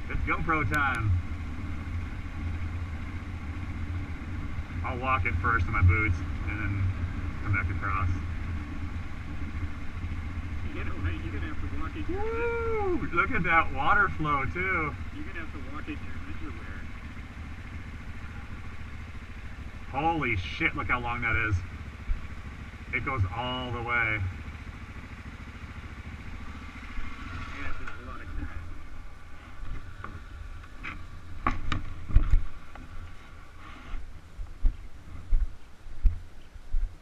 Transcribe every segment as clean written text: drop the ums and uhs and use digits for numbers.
It's GoPro time. I'll walk it first in my boots and then come back across. You're gonna have to walk it. Woo! Look at that water flow too. You're gonna have to walk it in your underwear. Holy shit, look how long that is. It goes all the way. Yeah, there's a lot of current.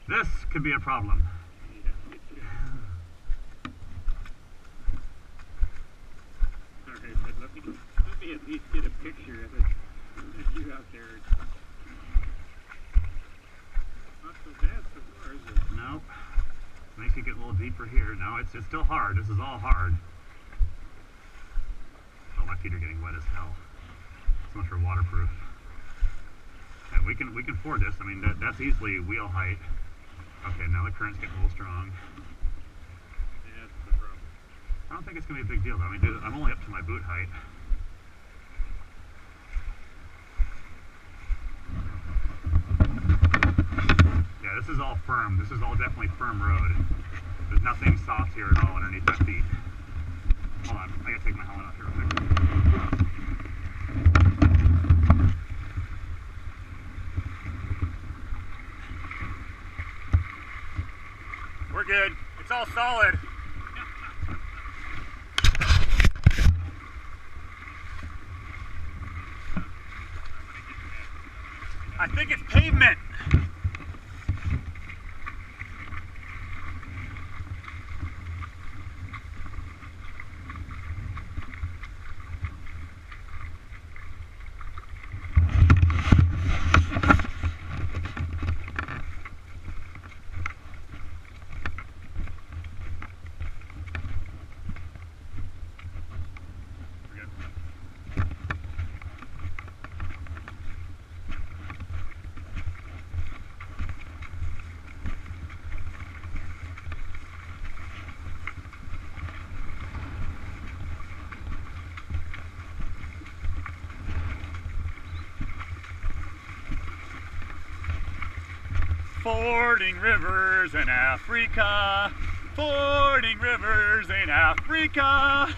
This could be a problem. Yeah, it should. Alright, but let me at least get a picture of it. Of you out there. Not so bad so far, is it? Nope. Makes it get a little deeper here. No, it's still hard. This is all hard. Oh, my feet are getting wet as hell. So much for waterproof. And we can ford this. I mean, that's easily wheel height. Okay, now the current's getting a little strong. Yeah, that's the problem. I don't think it's going to be a big deal though. I mean, dude, I'm only up to my boot height. Yeah, this is all firm. This is all definitely firm road. There's nothing soft here at all underneath my feet. Hold on, I gotta take my helmet off here real quick. We're good. It's all solid. I think it's pavement. Fording rivers in Africa, fording rivers in Africa.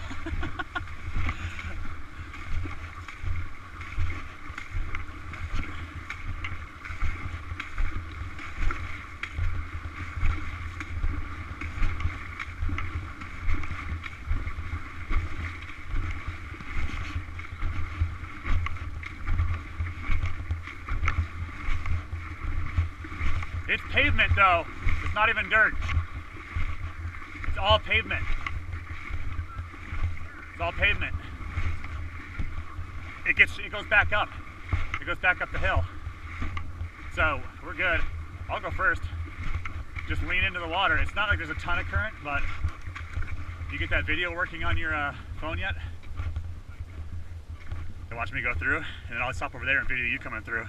It's pavement though, it's not even dirt. It's all pavement. It's all pavement. It goes back up. It goes back up the hill. So we're good. I'll go first. Just lean into the water. It's not like there's a ton of current, but you get that video working on your phone yet? You watch me go through, and then I'll stop over there and video you coming through.